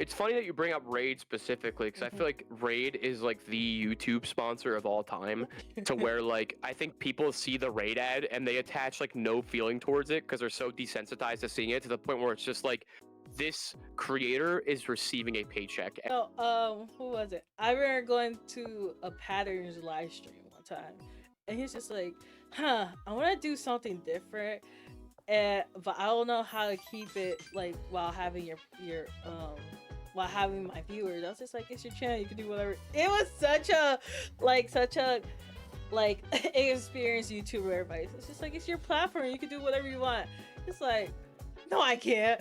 it's funny that you bring up Raid specifically, because I feel like Raid is like the YouTube sponsor of all time, to where like I think people see the Raid ad and they attach like no feeling towards it because they're so desensitized to seeing it, to the point where it's just like, this creator is receiving a paycheck. So, who was it? I remember going to a Patterns live stream one time, and he's just like, I want to do something different, but I don't know how to keep it like while having your while having my viewers. I was just like, it's your channel, you can do whatever. It was such a experienced YouTuber. Everybody, it's just like, it's your platform, you can do whatever you want. It's like, no, I can't.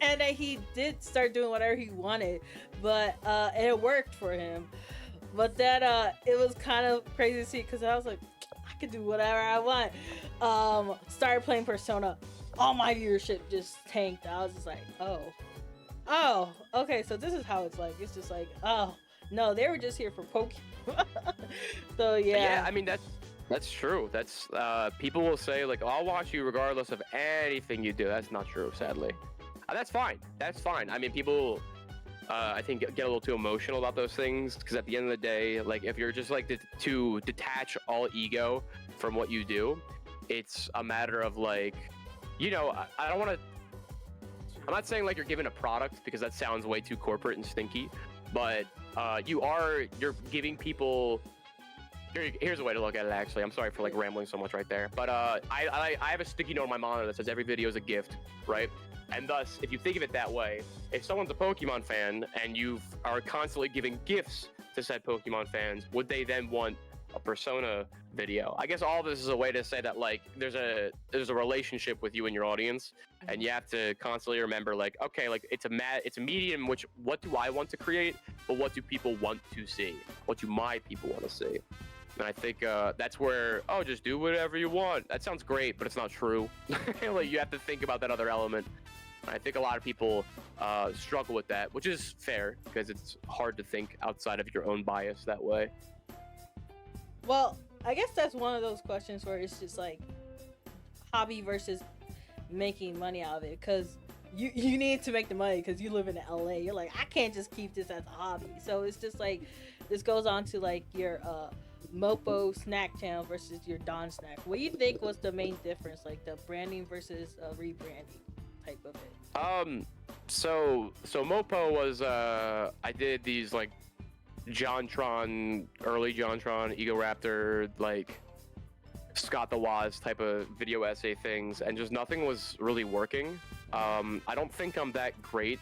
And then he did start doing whatever he wanted, but it worked for him. But then it was kind of crazy to see, because I was like, I could do whatever I want. Started playing Persona, all my viewership just tanked. I was just like, oh, okay, so this is how it's like. It's just like, oh no, they were just here for Pokemon. So yeah, I mean, that's true. That's people will say like, I'll watch you regardless of anything you do. That's not true, sadly. That's fine. That's fine. I mean, people I think get a little too emotional about those things, because at the end of the day, like, if you're just like to detach all ego from what you do, it's a matter of like, you know, I don't want to, I'm not saying like you're giving a product, because that sounds way too corporate and stinky, but you're giving people. Here's a way to look at it, actually. I'm sorry for like rambling so much right there, but I have a sticky note on my monitor that says every video is a gift, right? And thus, if you think of it that way, if someone's a Pokemon fan and you are constantly giving gifts to said Pokemon fans, would they then want a Persona video? I guess all of this is a way to say that like there's a relationship with you and your audience, and you have to constantly remember like, okay, like it's a medium which, what do I want to create, but what do people want to see? What do my people want to see? And I think that's where, just do whatever you want. That sounds great, but it's not true. Like, you have to think about that other element. And I think a lot of people struggle with that, which is fair, because it's hard to think outside of your own bias that way. Well, I guess that's one of those questions where it's just like hobby versus making money out of it, because you need to make the money, because you live in LA. You're like, I can't just keep this as a hobby. So it's just like, this goes on to like your Mopo snack channel versus your Don snack. What do you think was the main difference, like the branding versus rebranding type of it? So Mopo was I did these like early JonTron, Ego Raptor, like Scott the Woz type of video essay things, and just nothing was really working. I don't think I'm that great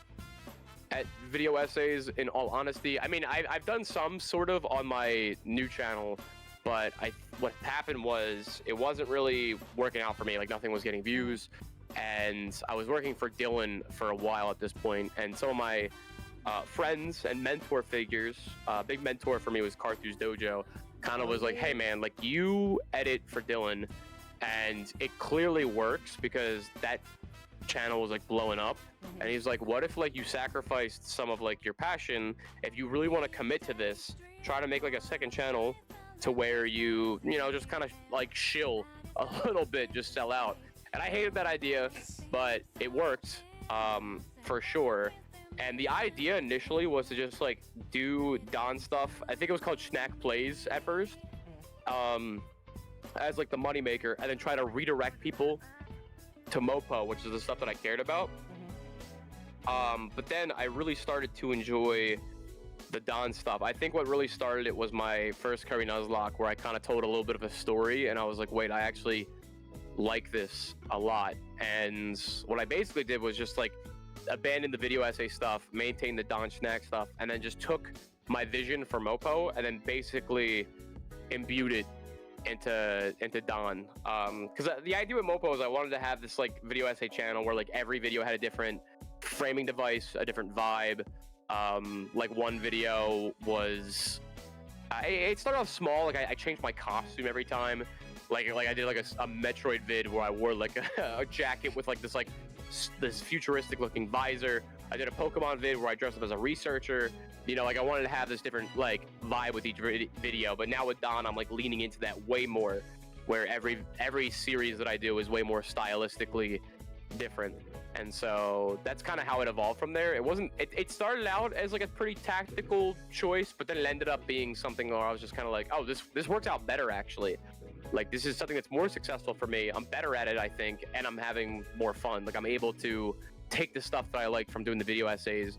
at video essays, in all honesty. I mean, I've done some sort of on my new channel, but what happened was it wasn't really working out for me. Like, nothing was getting views, and I was working for Dylan for a while at this point, and some of my friends and mentor figures, big mentor for me was Carthus Dojo, kind of was like, hey man, like, you edit for Dylan, and it clearly works because that channel was like blowing up. And he's like, what if like you sacrificed some of like your passion? If you really want to commit to this, try to make like a second channel to where you know, just kind of like shill a little bit, just sell out. And I hated that idea, but it worked for sure. And the idea initially was to just like do Don stuff. I think it was called Snack Plays at first, as like the moneymaker, and then try to redirect people to Mopo, which is the stuff that I cared about. But then I really started to enjoy the Don stuff. I think what really started it was my first Curry Nuzlocke, where I kind of told a little bit of a story, and I was like, wait, I actually like this a lot. And what I basically did was just like abandon the video essay stuff, maintain the Don Snack stuff, and then just took my vision for Mopo and then basically imbued it into Don. Because the idea with Mopo is I wanted to have this like video essay channel where like every video had a different framing device, a different vibe. Like one video was it started off small. Like I changed my costume every time. Like I did like a Metroid vid where I wore like a jacket with like this futuristic looking visor. I did a Pokemon vid where I dressed up as a researcher. You know, like I wanted to have this different like vibe with each video. But now with Don, I'm like leaning into that way more, where every series that I do is way more stylistically different. And so that's kind of how it evolved from there. It started out as like a pretty tactical choice, but then it ended up being something where I was just kind of like, oh, this works out better actually. Like, this is something that's more successful for me. I'm better at it, I think, and I'm having more fun. Like, I'm able to take the stuff that I like from doing the video essays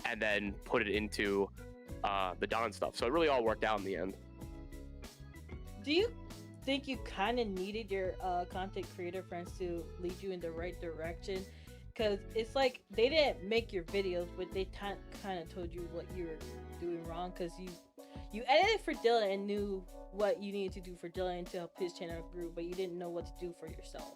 and then put it into the Don stuff. So it really all worked out in the end. Do you think you kind of needed your content creator friends to lead you in the right direction? Because it's like they didn't make your videos, but they kind of told you what you were doing wrong. Because you edited for Dylan and knew what you needed to do for Dylan to help his channel grow, but you didn't know what to do for yourself.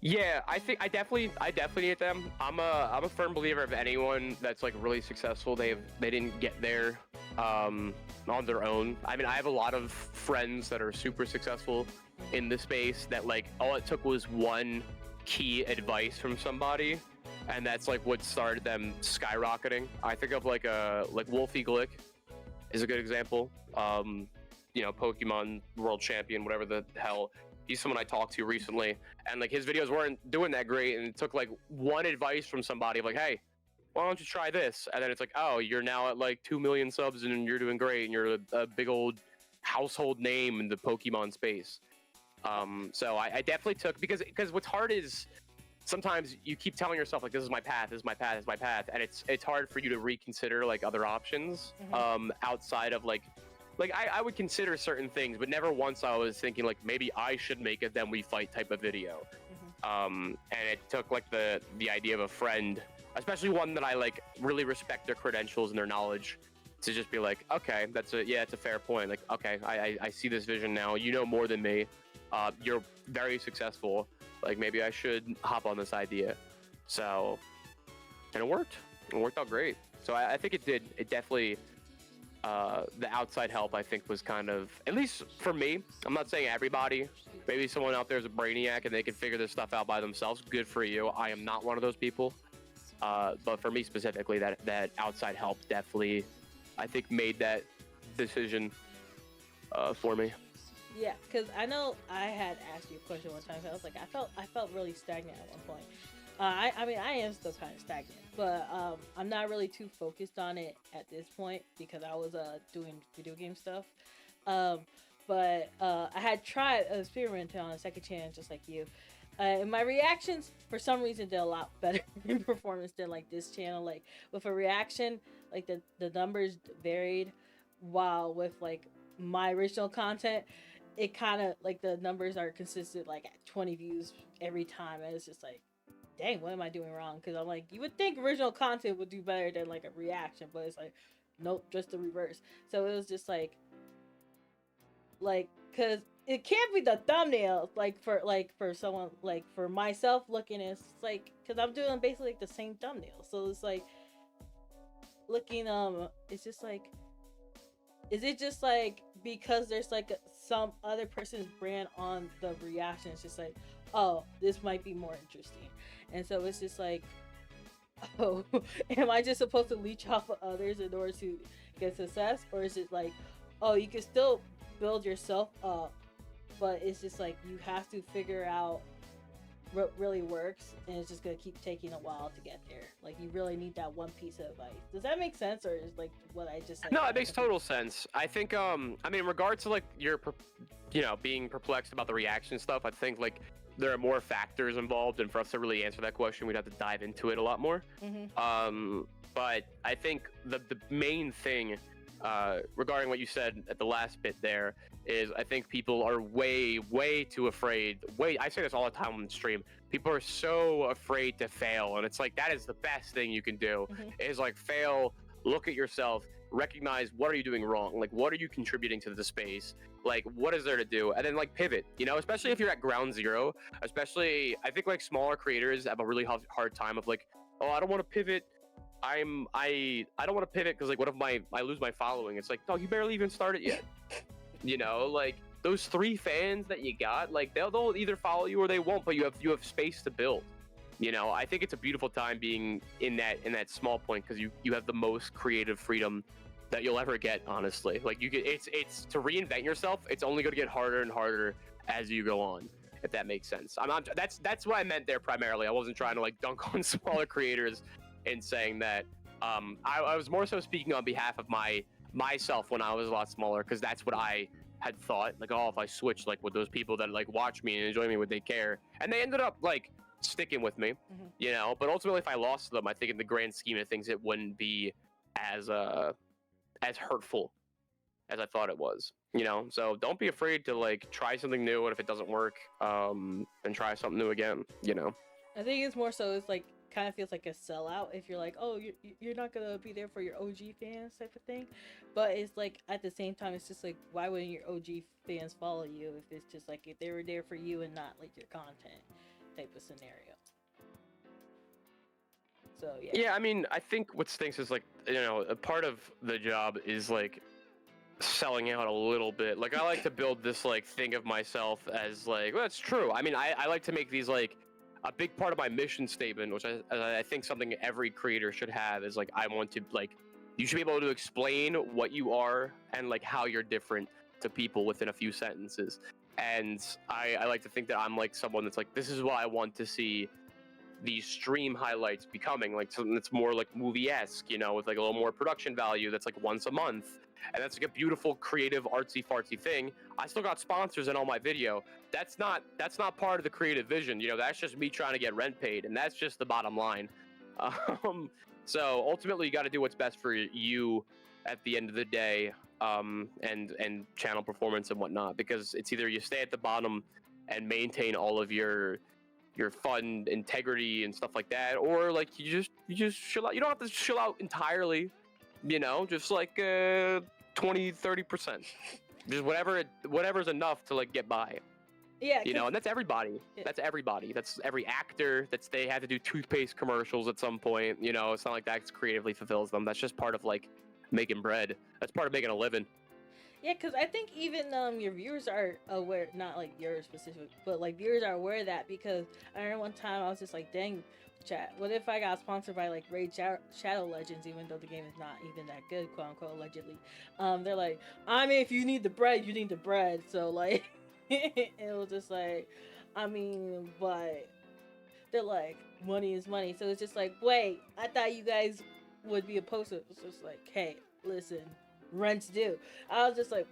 Yeah, I think I definitely need them. I'm a firm believer of anyone that's like really successful. They didn't get there on their own. I mean, I have a lot of friends that are super successful in the space that like all it took was one key advice from somebody, and that's like what started them skyrocketing. I think of like Wolfie Glick is a good example. You know, Pokemon world champion, whatever the hell. He's someone I talked to recently, and like his videos weren't doing that great, and it took like one advice from somebody of like, hey, why don't you try this? And then it's like, oh, you're now at like 2 million subs and you're doing great, and you're a big old household name in the Pokemon space. So I definitely took, because what's hard is sometimes you keep telling yourself like, this is my path, this is my path, this is my path, and it's hard for you to reconsider like other options outside of like I would consider certain things, but never once I was thinking like maybe I should make a Then We Fight type of video. And it took like the idea of a friend, especially one that I like really respect their credentials and their knowledge, to just be like, okay, it's a fair point. Like, okay, I see this vision now. You know more than me. You're very successful. Like, maybe I should hop on this idea. So, and it worked. It worked out great. So I think it did. It definitely, the outside help, I think, was kind of, at least for me, I'm not saying everybody, maybe someone out there is a brainiac and they can figure this stuff out by themselves. Good for you. I am not one of those people. But for me specifically, that outside help definitely, I think, made that decision for me. Yeah, because I know I had asked you a question one time. So I was like, I felt really stagnant at one point. I mean, I am still kind of stagnant, but I'm not really too focused on it at this point because I was doing video game stuff. But I had tried experimenting on a second channel just like you. And my reactions, for some reason, did a lot better in performance than like this channel. Like with a reaction, like the numbers varied, while with like my original content, it kind of like the numbers are consistent, like at 20 views every time, and it's just like, dang, what am I doing wrong? Because I'm like, you would think original content would do better than like a reaction, but it's like, nope, just the reverse. So it was just like because it can't be the thumbnail, for someone, like for myself looking, it's like, because I'm doing basically like the same thumbnail, so it's like looking, it's just like, is it just like because there's like some other person's brand on the reaction, it's just like, oh, this might be more interesting, and so it's just like, oh, am I just supposed to leech off of others in order to get success? Or is it like, oh, you can still build yourself up, but it's just like you have to figure out what really works, and it's just gonna keep taking a while to get there. Like, you really need that one piece of advice. Does that make sense, or is like what I just said? No, it makes total sense. I think I mean, in regards to like your being perplexed about the reaction stuff, I think like there are more factors involved, and for us to really answer that question, we'd have to dive into it a lot more. But I think the main thing regarding what you said at the last bit there is, I think people are way too afraid. I say this all the time on stream. People are so afraid to fail, and it's like, that is the best thing you can do, is like fail, look at yourself, recognize what are you doing wrong, like what are you contributing to the space, like what is there to do, and then like pivot, especially if you're at ground zero. Especially, I think like smaller creators have a really hard time of like, oh, I don't want to pivot. I don't want to pivot because like, what if I lose my following? It's like, dog, you barely even started yet. Like those 3 fans that you got, like they'll either follow you or they won't, but you have space to build. I think it's a beautiful time being in that small point, because you have the most creative freedom that you'll ever get, honestly. Like it's to reinvent yourself, it's only going to get harder and harder as you go on. if that makes sense. I'm not. That's what I meant there primarily. I wasn't trying to like dunk on smaller creators in saying that. I was more so speaking on behalf of myself when I was a lot smaller, because that's what I had thought. Like, oh, if I switch, like, with those people that like watch me and enjoy me, would they care? And they ended up like sticking with me, you know. But ultimately, if I lost them, I think in the grand scheme of things, it wouldn't be as hurtful as I thought it was, you know. So don't be afraid to like try something new, and if it doesn't work, and try something new again, you know. I think it's more so it's like kind of feels like a sellout if you're like, oh, you're not gonna be there for your OG fans type of thing. But it's like at the same time, it's just like, why wouldn't your OG fans follow you if it's just like if they were there for you and not like your content type of scenario? So yeah. Yeah, I mean, I think what stinks is like, you know, a part of the job is like selling out a little bit. Like, I like to build this like thing of myself as like, well, that's true. I mean, I like to make these like a big part of my mission statement, which I think something every creator should have, is like, I want to like, you should be able to explain what you are and like how you're different to people within a few sentences. And I like to think that I'm like someone that's like, this is what I want to see these stream highlights becoming, like something that's more like movie-esque, you know, with like a little more production value, that's like once a month. And that's like a beautiful, creative, artsy-fartsy thing. I still got sponsors in all my video. That's not part of the creative vision, you know. That's just me trying to get rent paid, and that's just the bottom line. So ultimately, you got to do what's best for you at the end of the day, and channel performance and whatnot. Because it's either you stay at the bottom and maintain all of your fun integrity and stuff like that, or like you just chill out. You don't have to chill out entirely, you know, just like 20-30%, just whatever's enough to like get by. Yeah, you know. And that's everybody. Yeah. That's everybody. That's every actor. They had to do toothpaste commercials at some point, you know. It's not like that creatively fulfills them. That's just part of like making bread. That's part of making a living. Yeah, because I think even your viewers are aware, not like yours specific, but like viewers are aware of that, because I remember one time I was just like, dang, chat, what if I got sponsored by like Raid Shadow Legends, even though the game is not even that good, quote unquote, allegedly. They're like, I mean, if you need the bread, you need the bread. So like, it was just like, I mean, but they're like, money is money. So it's just like, wait, I thought you guys would be opposed to it. It's just like, hey, listen, rents due. I was just like,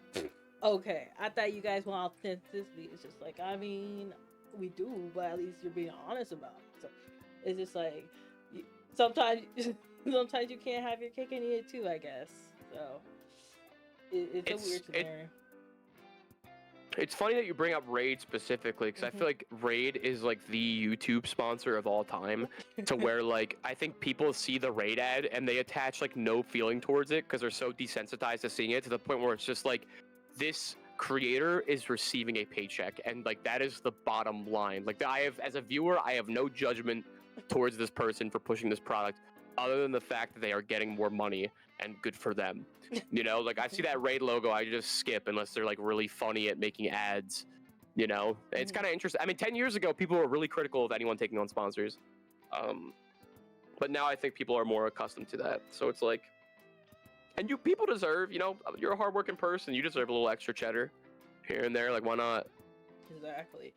okay, I thought you guys want authenticity. It's just like, I mean, we do, but at least you're being honest about it. So it's just like, sometimes you can't have your cake and eat it too, I guess. So it's a weird scenario. It's funny that you bring up Raid specifically, because I feel like Raid is like the YouTube sponsor of all time, to where like I think people see the Raid ad and they attach like no feeling towards it because they're so desensitized to seeing it, to the point where it's just like, this creator is receiving a paycheck, and like that is the bottom line. Like, as a viewer, I have no judgment towards this person for pushing this product, other than the fact that they are getting more money, and good for them. You know, like I see that Raid logo, I just skip unless they're like really funny at making ads, you know. It's kind of interesting. I mean, 10 years ago, people were really critical of anyone taking on sponsors. But now I think people are more accustomed to that. So it's like, and people deserve, you know, you're a hardworking person, you deserve a little extra cheddar here and there. Like, why not? Exactly.